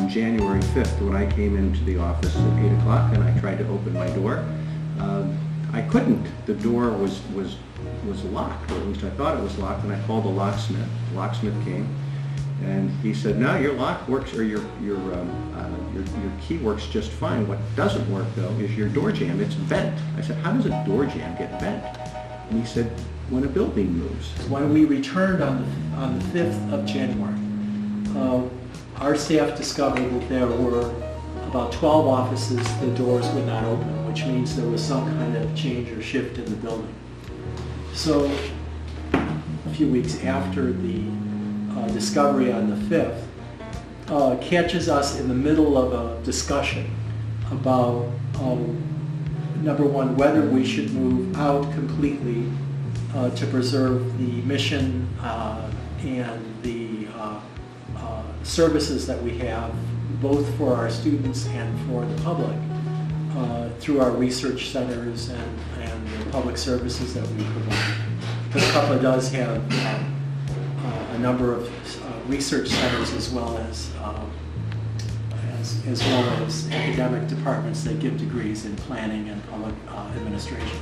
January 5th, when I came into the office at 8 o'clock and I tried to open my door, I couldn't. The door was locked, or at least I thought it was locked, and I called the locksmith. The locksmith came, and he said, "No, your lock works, or your key works just fine. What doesn't work though is your door jamb. It's bent." I said, "How does a door jamb get bent?" And he said, "When a building moves." When we returned on the 5th of January, our staff discovered that there were about 12 offices the doors would not open, which means there was some kind of change or shift in the building. So a few weeks after the discovery on the 5th, catches us in the middle of a discussion about, number one, whether we should move out completely to preserve the mission and the services that we have, both for our students and for the public, through our research centers and the public services that we provide. Wearecuppa does have a number of research centers as well as academic departments that give degrees in planning and public administration.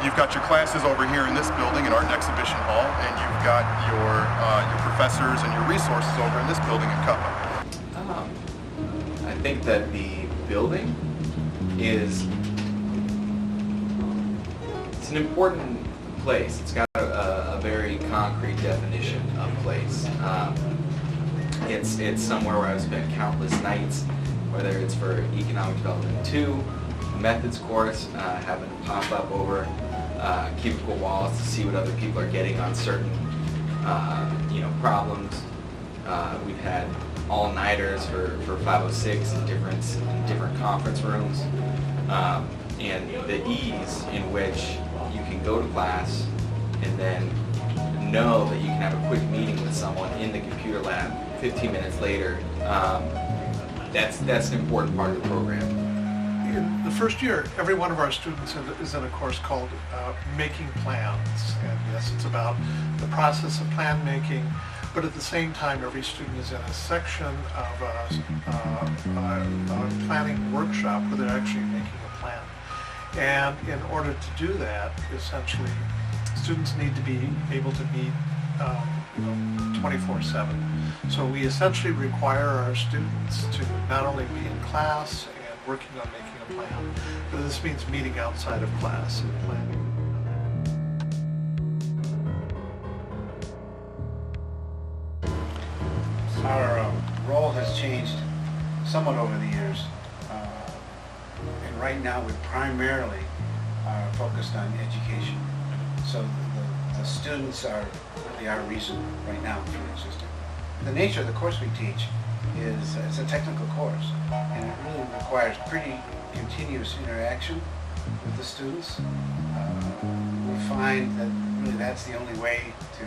You've got your classes over here in this building in Art and Exhibition Hall, and you've got your professors and your resources over in this building at Cuppa. I think that the building is it's an important place. It's got a very concrete definition of place. It's somewhere where I've spent countless nights, whether it's for Economic Development 2, Methods course, having to pop up over cubicle walls to see what other people are getting on certain problems. We've had all-nighters for 506 in different conference rooms, and the ease in which you can go to class and then know that you can have a quick meeting with someone in the computer lab 15 minutes later. That's an important part of the program. In the first year, every one of our students is in a course called Making Plans, and yes, it's about the process of plan making, but at the same time every student is in a section of a planning workshop where they're actually making a plan. And in order to do that, essentially, students need to be able to meet 24/7. So we essentially require our students to not only be in class and working on making a plan, but this means meeting outside of class and planning. Our role has changed somewhat over the years, and right now we primarily are focused on education. So the students are really our reason right now for existing. The nature of the course we teach is it's a technical course, and it really requires pretty continuous interaction with the students. We find that really that's the only way to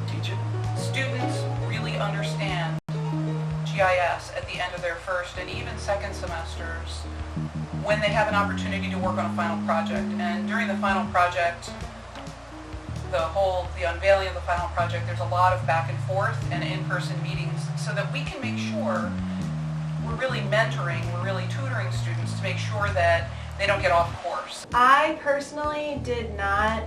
teach it. Students really understand GIS at the end of their first and even second semesters when they have an opportunity to work on a final project. And during the final project, the unveiling of the final project, there's a lot of back and forth and in-person meetings so that we can make sure we're really mentoring, we're really tutoring students to make sure that they don't get off course. I personally did not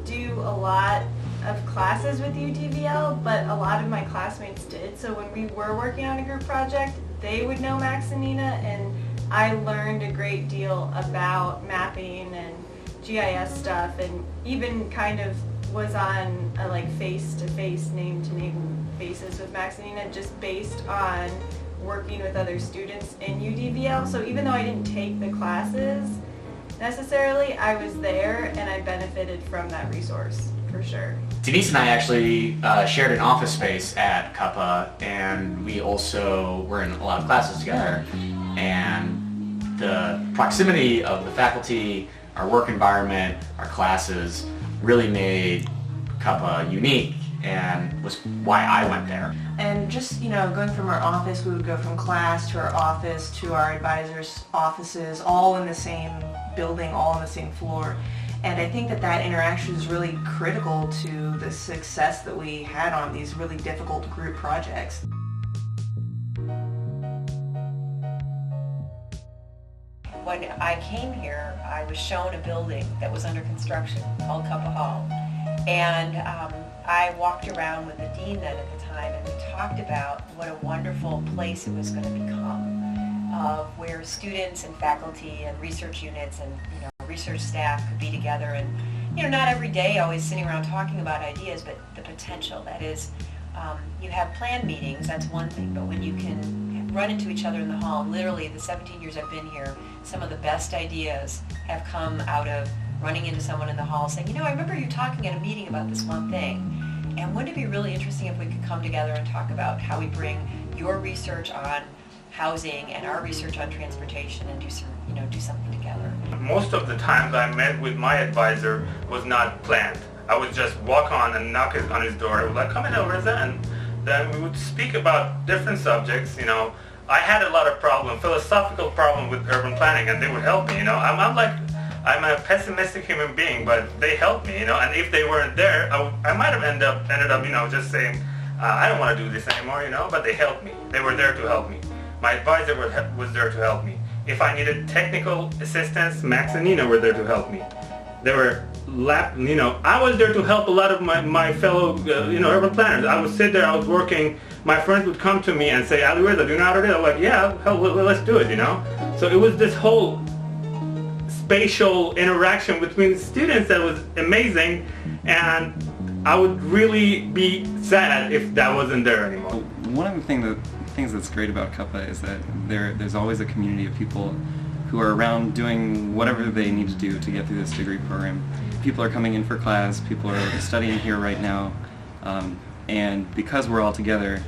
do a lot of classes with UTVL, but a lot of my classmates did. So when we were working on a group project, they would know Max and Nina, and I learned a great deal about mapping and GIS stuff, and even kind of was on a face-to-face, name-to-name basis with Max and Nina, just based on working with other students in UDVL. So even though I didn't take the classes, necessarily. I was there and I benefited from that resource, for sure. Denise and I actually shared an office space at Cuppa, and we also were in a lot of classes together. And the proximity of the faculty, our work environment, our classes really made Cuppa unique, and was why I went there. And just, going from our office, we would go from class to our office to our advisors' offices, all in the same building, all on the same floor. And I think that interaction is really critical to the success that we had on these really difficult group projects. When I came here, I was shown a building that was under construction called Cuppa Hall. And I walked around with the dean then at the time, and we talked about what a wonderful place it was going to become, where students and faculty and research units and research staff could be together, and not every day always sitting around talking about ideas, but the potential. That is, you have planned meetings, that's one thing, but when you can run into each other in the hall, and literally the 17 years I've been here, some of the best ideas have come out of running into someone in the hall saying, I remember you talking at a meeting about this one thing, and wouldn't it be really interesting if we could come together and talk about how we bring your research on housing and our research on transportation and do something together. Most of the times I met with my advisor was not planned. I would just walk on and knock on his door. I would like, come in over there, and then we would speak about different subjects. I had a lot of philosophical problem with urban planning, and they would help me. I'm a pessimistic human being, but they helped me. And if they weren't there, I might have ended up, just saying, I don't want to do this anymore. But they helped me. They were there to help me. My advisor was there to help me. If I needed technical assistance, Max and Nina were there to help me. They were, I was there to help a lot of my fellow, urban planners. I would sit there, I was working, my friends would come to me and say, Ali Reza, do you know how to do it? I'm like, yeah, hell, let's do it, So it was this whole spatial interaction between the students that was amazing, and I would really be sad if that wasn't there anymore. One of the things that's great about Cuppa is that there's always a community of people who are around doing whatever they need to do to get through this degree program. People are coming in for class, people are studying here right now, and because we're all together,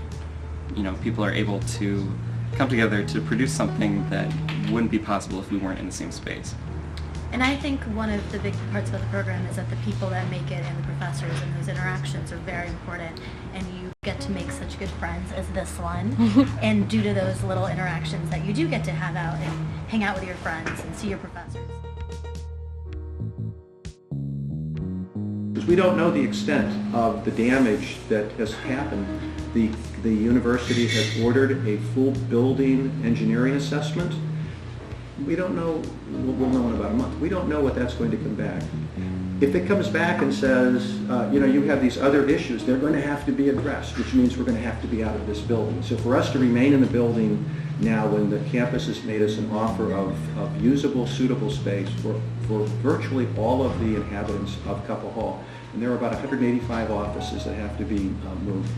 people are able to come together to produce something that wouldn't be possible if we weren't in the same space. And I think one of the big parts about the program is that the people that make it and the professors and those interactions are very important, and you get to make such good friends as this one, and due to those little interactions that you do get to have out and hang out with your friends and see your professors. We don't know the extent of the damage that has happened. The university has ordered a full building engineering assessment. We don't know, we'll know in about a month. We don't know what that's going to come back. If it comes back and says, you have these other issues, they're going to have to be addressed, which means we're going to have to be out of this building. So for us to remain in the building now, when the campus has made us an offer of usable, suitable space for virtually all of the inhabitants of Cuppa Hall, and there are about 185 offices that have to be moved,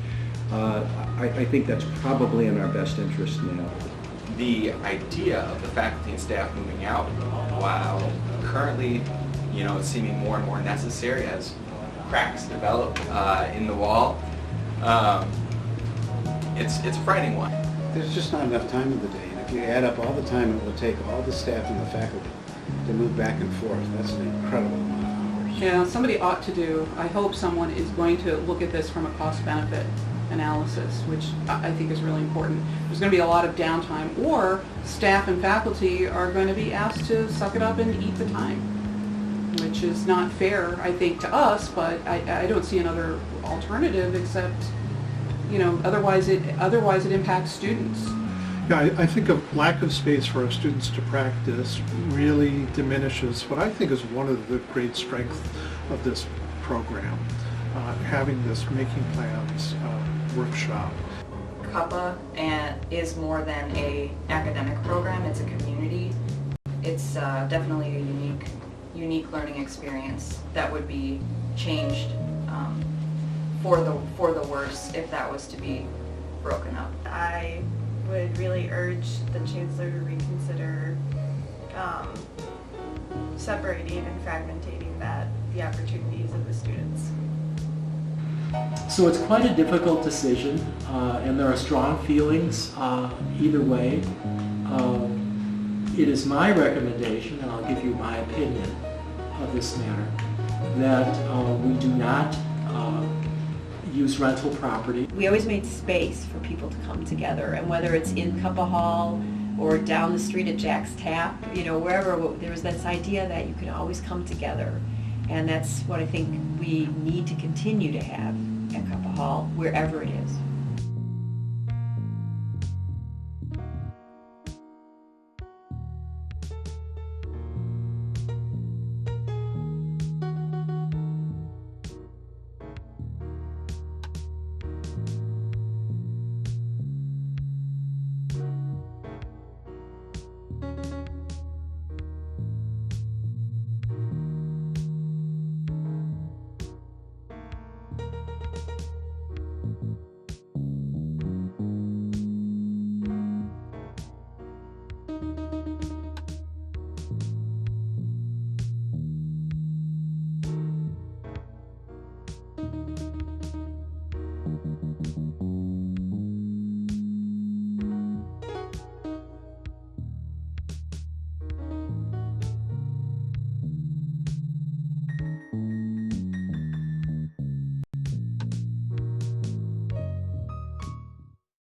I think that's probably in our best interest now. The idea of the faculty and staff moving out, while currently, it's seeming more and more necessary as cracks develop in the wall, it's a frightening one. There's just not enough time in the day, and if you add up all the time it will take all the staff and the faculty to move back and forth, that's an incredible amount of hours. Yeah, somebody ought to I hope someone is going to look at this from a cost-benefit analysis, which I think is really important. There's going to be a lot of downtime, or staff and faculty are going to be asked to suck it up and eat the time, which is not fair, I think, to us, but I don't see another alternative except, otherwise it impacts students. Yeah, I think a lack of space for our students to practice really diminishes what I think is one of the great strengths of this program, having this making plans workshop. Cuppa is more than an academic program, it's a community. It's definitely a unique learning experience that would be changed for the worse if that was to be broken up. I would really urge the Chancellor to reconsider separating and fragmentating the opportunities of the students. So it's quite a difficult decision, and there are strong feelings either way. It is my recommendation, and I'll give you my opinion of this matter, that we do not use rental property. We always made space for people to come together, and whether it's in Cuppa Hall or down the street at Jack's Tap, you know, wherever, there was this idea that you could always come together. And that's what I think we need to continue to have at Cuppa Hall, wherever it is.